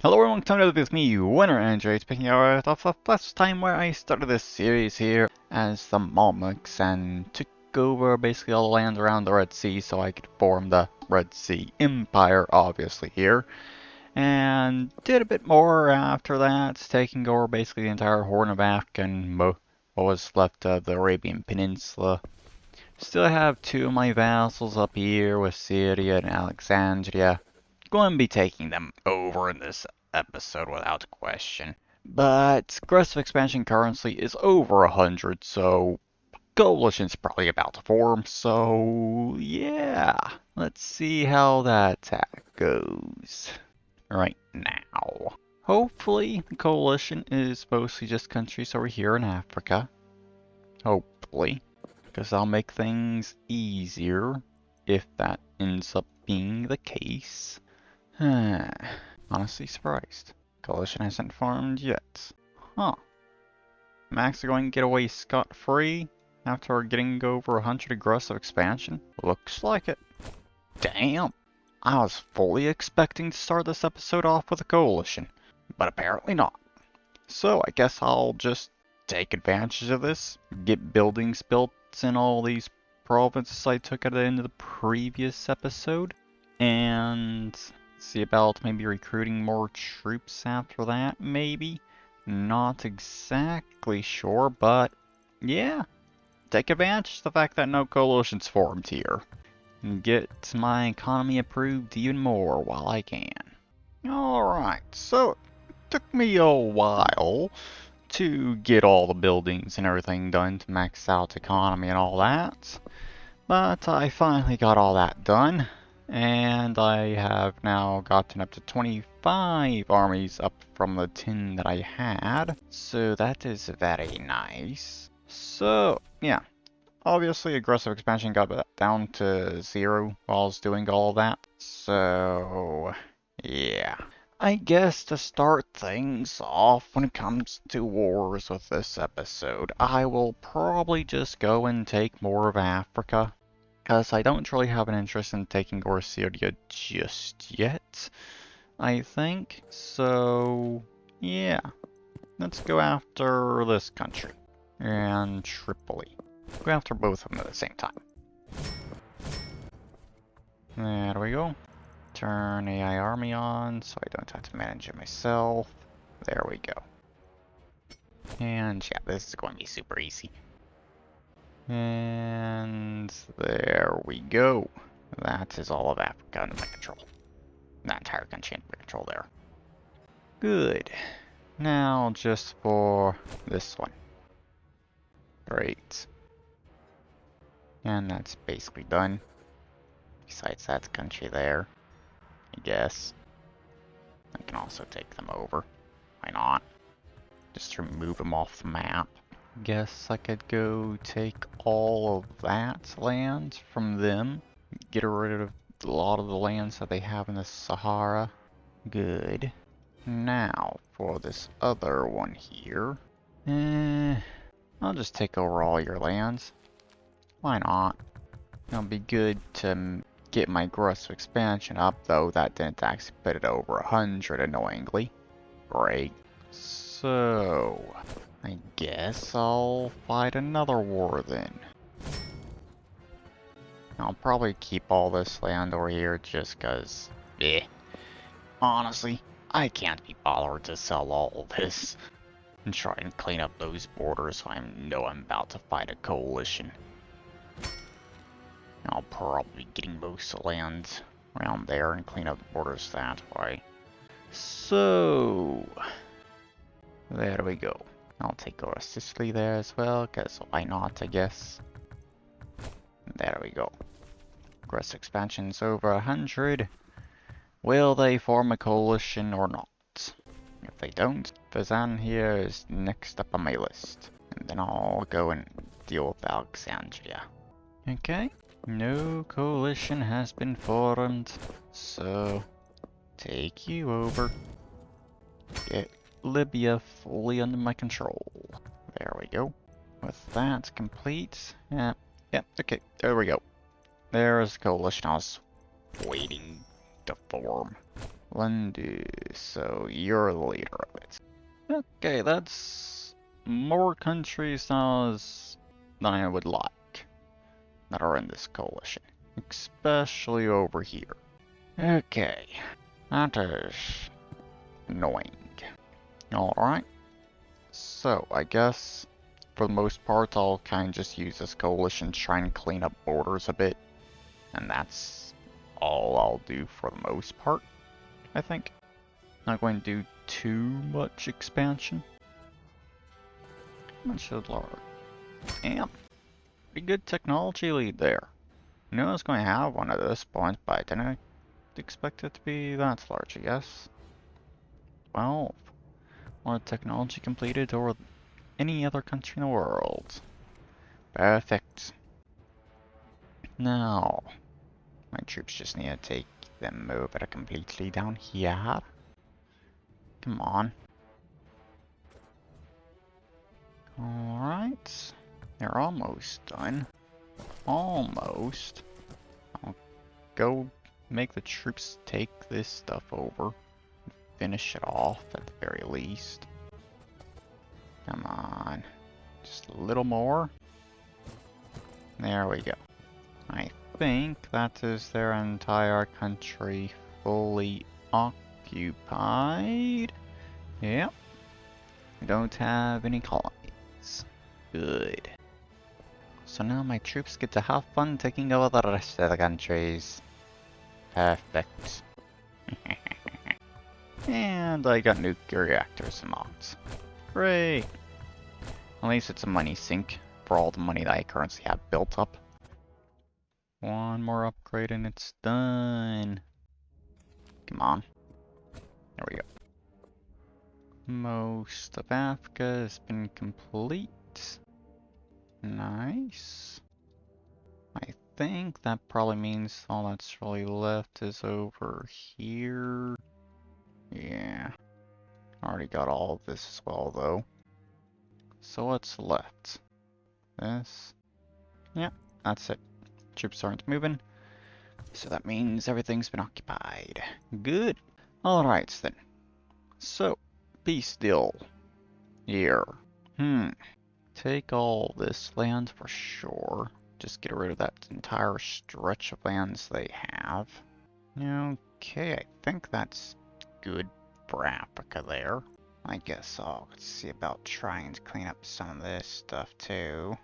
Hello everyone, come to with me, Winner Android, speaking out of the first time where I started this series here as the Mamluks and took over basically all the land around the Red Sea so I could form the Red Sea Empire, obviously here. And did a bit more after that, taking over basically the entire Horn of Africa and what was left of the Arabian Peninsula. Still have two of my vassals up here with Syria and Alexandria. Going to be taking them over in this episode without question. But aggressive expansion currency is over 100, so coalition's probably about to form. So yeah, let's see how that attack goes right now. Hopefully the coalition is mostly just countries over here in Africa. Hopefully, because I'll make things easier if that ends up being the case. Honestly surprised. Coalition hasn't formed yet. Huh. I'm actually going to get away scot-free after getting over 100 aggressive expansion? Looks like it. Damn. I was fully expecting to start this episode off with a coalition, but apparently not. So I guess I'll just take advantage of this, get buildings built in all these provinces I took at the end of the previous episode, and see about maybe recruiting more troops after that, maybe? Not exactly sure, but yeah. Take advantage of the fact that no coalition's formed here. And get my economy improved even more while I can. Alright, so it took me a while to get all the buildings and everything done to max out economy and all that. But I finally got all that done. And I have now gotten up to 25 armies up from the 10 that I had. So that is very nice. So, yeah. Obviously, aggressive expansion got down to 0 while I was doing all that. So, yeah. I guess to start things off when it comes to wars with this episode, I will probably just go and take more of Africa. Because I don't really have an interest in taking Syria just yet, I think. So, yeah. Let's go after this country. And Tripoli. Go after both of them at the same time. There we go. Turn AI army on so I don't have to manage it myself. There we go. And yeah, this is going to be super easy. And there we go. That is all of Africa under my control. That entire country under my control there. Good. Now just for this one. Great. And that's basically done. Besides that country there, I guess. I can also take them over. Why not? Just remove them off the map. Guess I could go take all of that land from them. Get rid of a lot of the lands that they have in the Sahara. Good. Now, for this other one here. I'll just take over all your lands. Why not? It'll be good to get my aggressive expansion up, though that didn't actually put it over 100, annoyingly. Great. So, I guess I'll fight another war then. I'll probably keep all this land over here just cause, honestly, I can't be bothered to sell all this. And try and clean up those borders so I know I'm about to fight a coalition. I'll probably be getting most of the land around there and clean up the borders that way. So, there we go. I'll take over Sicily there as well, because why not, I guess. There we go. Aggressive expansion's over 100. Will they form a coalition or not? If they don't, Fazan here is next up on my list. And then I'll go and deal with Alexandria. Okay. No coalition has been formed, so take you over. Get Libya fully under my control. There we go. With that complete, okay, there we go. There's the coalition I was waiting to form. Lendu, so you're the leader of it. Okay, that's more countries than I would like that are in this coalition, especially over here. Okay, that is annoying. Alright, so I guess for the most part I'll kind of just use this coalition to try and clean up borders a bit, and that's all I'll do for the most part, I think. Not going to do too much expansion. Much should lower. Damn, pretty good technology lead there. I knew I was going to have one at this point, but I didn't expect it to be that large, I guess. 12. More technology completed over any other country in the world. Perfect. Now, my troops just need to take them over completely down here. Come on. Alright. They're almost done. Almost. I'll go make the troops take this stuff over. Finish it off at the very least. Come on. Just a little more. There we go. I think that is their entire country fully occupied. Yep. We don't have any colonies. Good. So now my troops get to have fun taking over the rest of the countries. Perfect. And I got nuclear reactors unlocked. Great. At least it's a money sink for all the money that I currently have built up. One more upgrade and it's done. Come on. There we go. Most of Africa has been complete. Nice. I think that probably means all that's really left is over here. Yeah. Already got all of this as well though. So what's left? This. Yeah, that's it. Troops aren't moving. So that means everything's been occupied. Good. Alright then. So, peace deal. Here. Take all this land for sure. Just get rid of that entire stretch of lands they have. Okay, I think that's good for Africa there. I guess I'll see about trying to clean up some of this stuff too.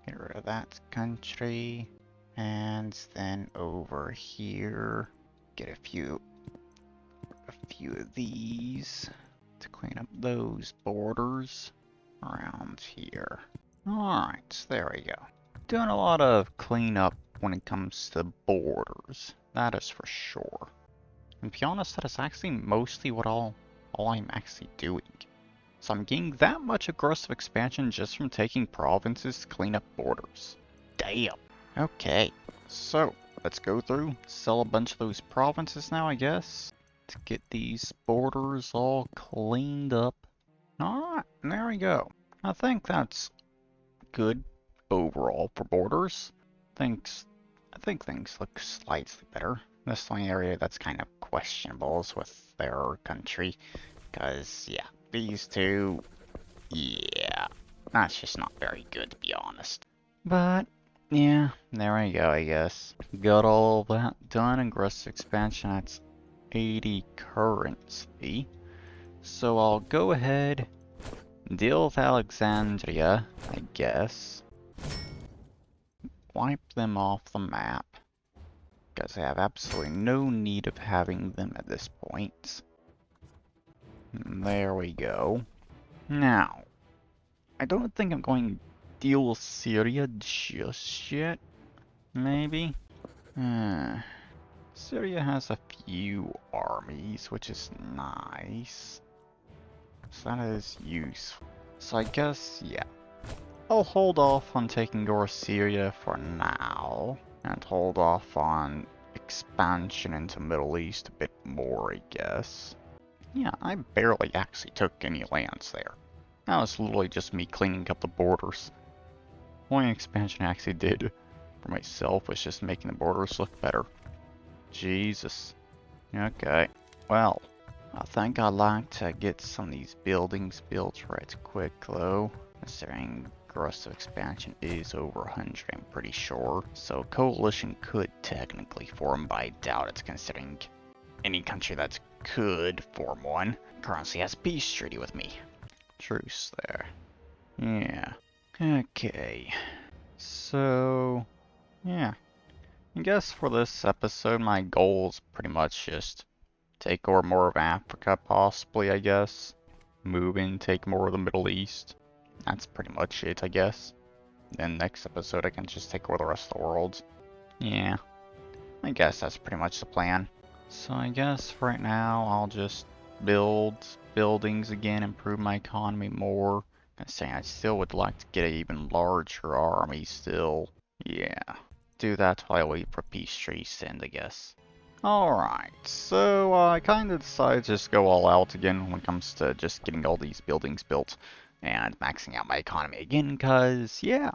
Get rid of that country. And then over here, get a few of these to clean up those borders around here. Alright, there we go. Doing a lot of cleanup when it comes to borders, that is for sure. And to be honest, that is actually mostly what all I'm actually doing. So I'm getting that much aggressive expansion just from taking provinces to clean up borders. Damn. Okay, so let's go through, sell a bunch of those provinces now, I guess, to get these borders all cleaned up. Alright, there we go. I think that's good overall for borders. I think things look slightly better. This is the only area that's kind of questionable is with their country. Because, yeah, these two, yeah, that's just not very good to be honest. But, yeah, there we go, I guess. Got all that done. Aggressive expansion, that's 80 currency. So I'll go ahead, deal with Alexandria, I guess. Wipe them off the map. Because I have absolutely no need of having them at this point. There we go. Now, I don't think I'm going to deal with Syria just yet. Maybe? Syria has a few armies, which is nice. So that is useful. So I guess, yeah. I'll hold off on taking over Syria for now. And hold off on expansion into Middle East a bit more, I guess. Yeah, I barely actually took any lands there. That was literally just me cleaning up the borders. Only expansion I actually did for myself was just making the borders look better. Jesus. Okay. Well, I think I'd like to get some of these buildings built right quick though. Considering gross expansion is over 100, I'm pretty sure. So coalition could technically form, but I doubt it considering any country that could form one currently has a peace treaty with me. Truce there. Yeah. Okay. So, yeah. I guess for this episode, my goal is pretty much just take over more of Africa, possibly, I guess. Move in, take more of the Middle East. That's pretty much it, I guess. Then next episode, I can just take over the rest of the world. Yeah. I guess that's pretty much the plan. So I guess right now, I'll just build buildings again, improve my economy more. Saying I still would like to get an even larger army still. Yeah. Do that while I wait for peace treaties to end, I guess. Alright, so I kind of decided to just go all out again when it comes to just getting all these buildings built and maxing out my economy again, because, yeah,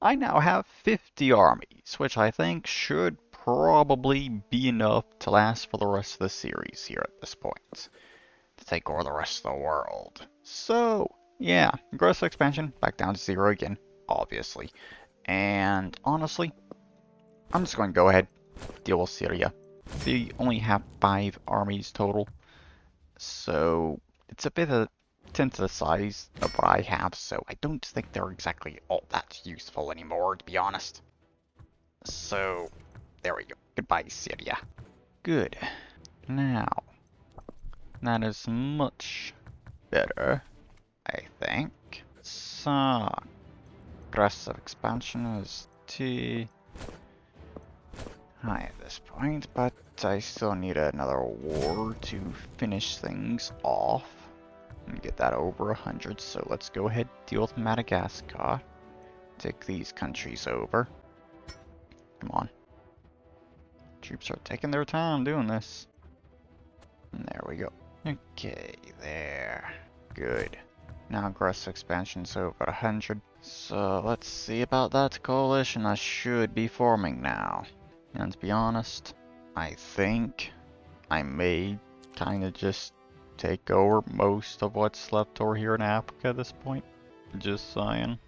I now have 50 armies, which I think should probably be enough to last for the rest of the series here at this point, to take over the rest of the world. So, yeah, gross expansion back down to 0 again, obviously. And honestly, I'm just going to go ahead, deal with Syria. They only have 5 armies total, so it's a bit of 10 to the size of what I have, so I don't think they're exactly all that useful anymore, to be honest. So, there we go. Goodbye, Syria. Good. Now, that is much better, I think. So, aggressive expansion is too high at this point, but I still need another war to finish things off and get that over 100. So let's go ahead and deal with Madagascar. Take these countries over. Come on. Troops are taking their time doing this. And there we go. Okay, there. Good. Now aggressive expansion's over 100. So let's see about that coalition that should be forming now. And to be honest, I think I may kind of just take over most of what's left over here in Africa at this point. Just saying.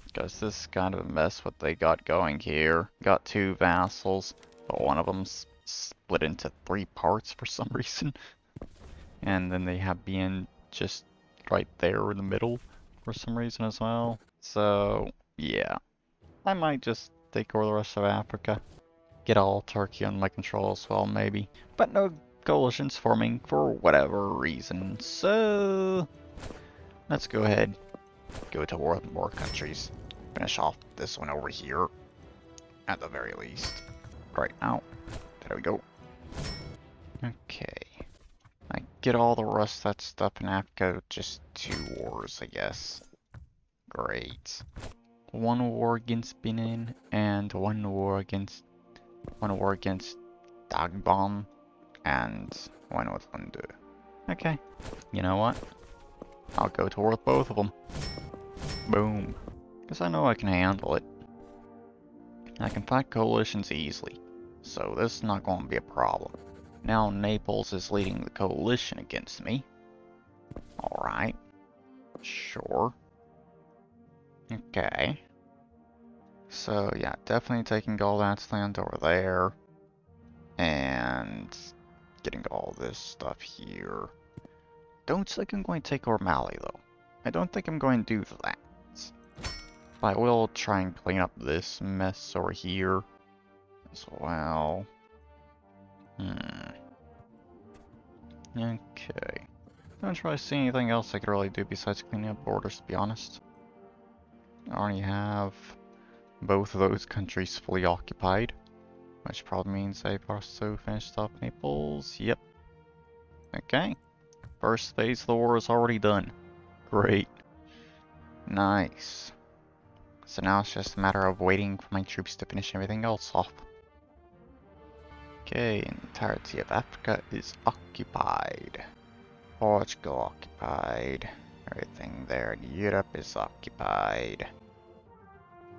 Because this is kind of a mess what they got going here. Got 2 vassals, but one of them's split into 3 parts for some reason. And then they have being just right there in the middle for some reason as well. So, yeah. I might just take over the rest of Africa. Get all Turkey under my control as well, maybe. But no coalitions forming for whatever reason. So, let's go ahead, go to war with more countries. Finish off this one over here, at the very least. Right now. There we go. Okay. I get all the rest of that stuff in Africa, just 2 wars, I guess. Great. 1 war against Benin, and 1 war against Dagbon, and 1 with Lundu. Okay. You know what? I'll go to war with both of them. Boom. Because I know I can handle it. I can fight coalitions easily, so this is not going to be a problem. Now Naples is leading the coalition against me. Alright. Sure. Okay. So yeah, definitely taking all that land over there. And getting all this stuff here. Don't think I'm going to take over Mali though. I don't think I'm going to do that. But I will try and clean up this mess over here as well. Okay. Don't really see anything else I could really do besides cleaning up borders, to be honest. I already have both of those countries fully occupied, which probably means I've also finished off Naples. Yep. Okay. First phase of the war is already done. Great. Nice. So now it's just a matter of waiting for my troops to finish everything else off. Okay, entirety of Africa is occupied. Portugal occupied. Everything there in Europe is occupied.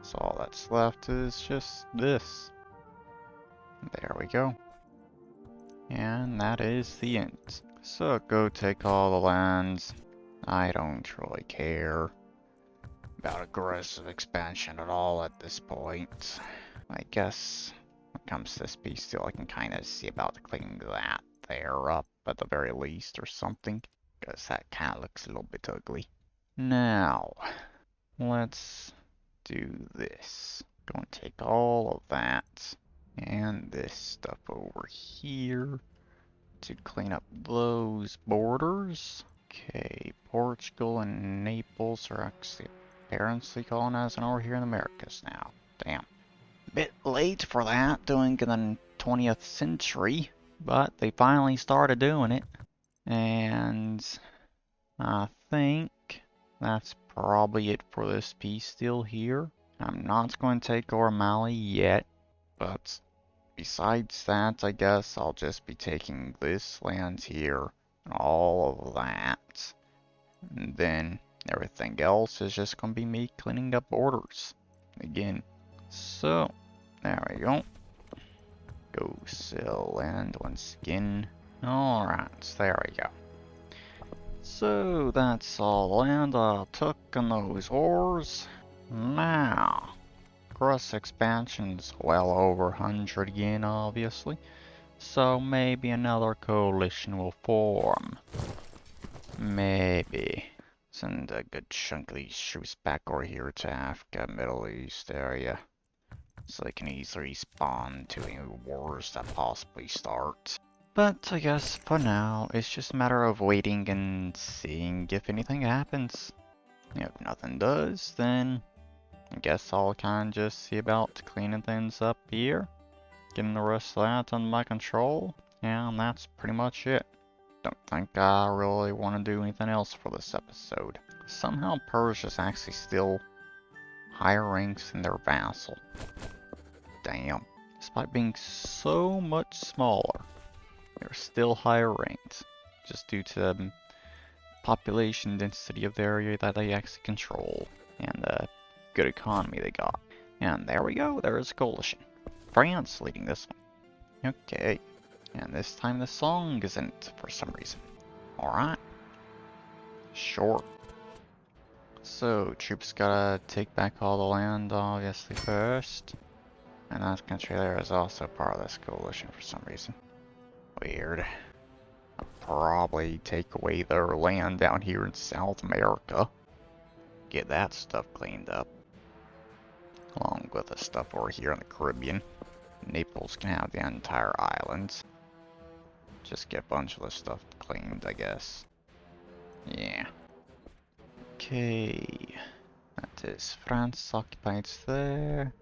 So all that's left is just this. There we go. And that is the end. So go take all the lands. I don't really care about aggressive expansion at all at this point. I guess when it comes to this piece still I can kind of see about cleaning that there up at the very least or something. Because that kind of looks a little bit ugly. Now, let's do this. Go and take all of that and this stuff over here to clean up those borders. Okay, Portugal and Naples are actually apparently colonizing over here in the Americas now. Damn. Bit late for that, doing it in the 20th century, but they finally started doing it. And I think that's probably it for this piece still here. I'm not going to take over Mali yet, but besides that, I guess I'll just be taking this land here and all of that. And then everything else is just going to be me cleaning up borders again. So, there we go. Go sell land once again. Alright, there we go. So that's all the land I took in those wars. Now, gross expansion's well over 100 again, obviously. So maybe another coalition will form. Maybe. Send a good chunk of these troops back over here to Africa, Middle East area. So they can easily respond to any wars that possibly start. But I guess for now, it's just a matter of waiting and seeing if anything happens. If nothing does, then I guess I'll kind of just see about cleaning things up here. Getting the rest of that under my control. And that's pretty much it. Don't think I really want to do anything else for this episode. Somehow Persia's actually still higher ranks than their vassal. Damn. Despite being so much smaller, they're still higher ranked. Just due to the population density of the area that they actually control. And the good economy they got. And there we go, there's a coalition. France leading this one. Okay. And this time the song isn't for some reason. Alright. Sure. So, troops gotta take back all the land, obviously, first. And that country there is also part of this coalition for some reason. Weird. I'll probably take away their land down here in South America. Get that stuff cleaned up. Along with the stuff over here in the Caribbean. Naples can have the entire island. Just get a bunch of this stuff cleaned, I guess. Yeah. Okay. That is France occupied there.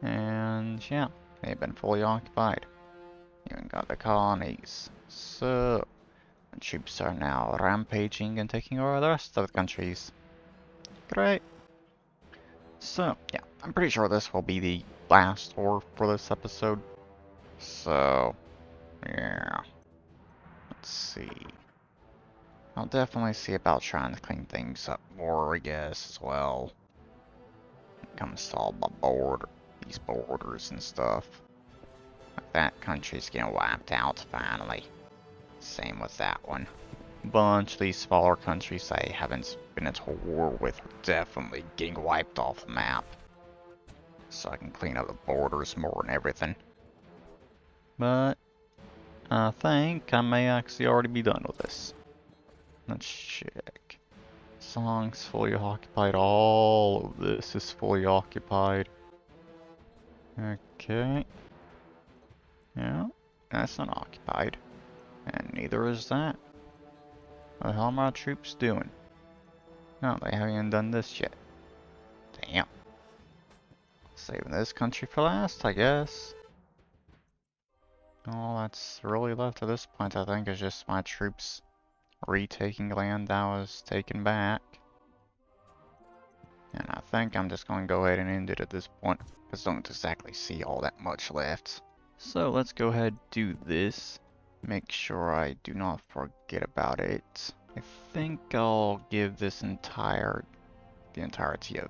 And yeah, they've been fully occupied. Even got the colonies. So, the troops are now rampaging and taking over the rest of the countries. Great. So, yeah, I'm pretty sure this will be the last war for this episode. So, yeah. Let's see. I'll definitely see about trying to clean things up more, I guess, as well. When it comes to all my these borders and stuff. Like that country's getting wiped out finally. Same with that one. Bunch of these smaller countries I haven't been into war with are definitely getting wiped off the map. So I can clean up the borders more and everything. But I think I may actually already be done with this. Let's check. Song's fully occupied. All of this is fully occupied. Okay. Yeah, that's not occupied. And neither is that. What the hell are my troops doing? No, they haven't even done this yet. Damn. Saving this country for last, I guess. All that's really left at this point, I think, is just my troops retaking land that was taken back. And I think I'm just going to go ahead and end it at this point, because I don't exactly see all that much left. So let's go ahead and do this. Make sure I do not forget about it. I think I'll give this the entirety of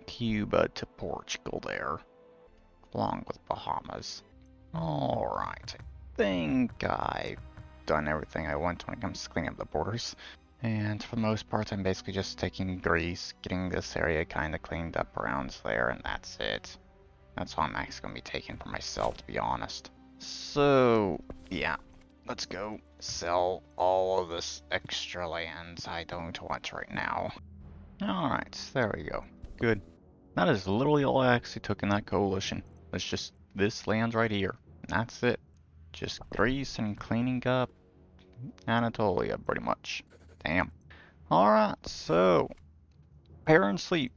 Cuba to Portugal there, along with Bahamas. Alright, think I've done everything I want when it comes to cleaning up the borders. And for the most part, I'm basically just taking Greece, getting this area kind of cleaned up around there, and that's it. That's all I'm actually going to be taking for myself, to be honest. So, yeah. Let's go sell all of this extra land I don't want right now. Alright, there we go. Good. That is literally all I actually took in that coalition. It's just this land right here. That's it. Just Greece and cleaning up Anatolia, pretty much. Damn. Alright, so apparently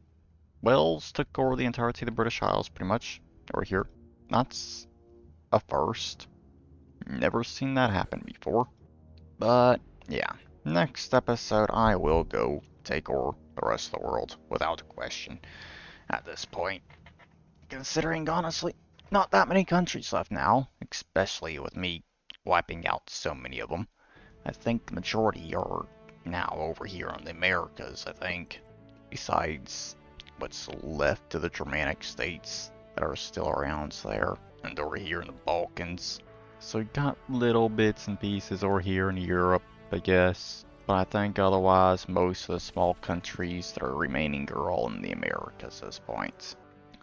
Wales took over the entirety of the British Isles, pretty much, over here. That's a first. Never seen that happen before. But, yeah. Next episode, I will go take over the rest of the world, without question, at this point. Considering, honestly, not that many countries left now, especially with me wiping out so many of them. I think the majority are now over here in the Americas, I think. Besides what's left of the Germanic states that are still around there, and over here in the Balkans. So we got little bits and pieces over here in Europe, I guess. But I think otherwise, most of the small countries that are remaining are all in the Americas at this point.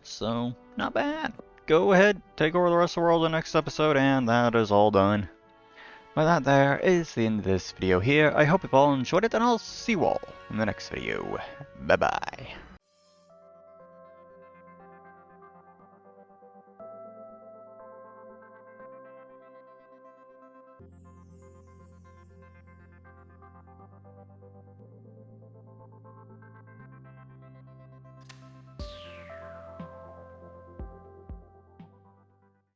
So, not bad. Go ahead, take over the rest of the world in the next episode, and that is all done. Well, that there is the end of this video here. I hope you've all enjoyed it, and I'll see you all in the next video. Bye-bye.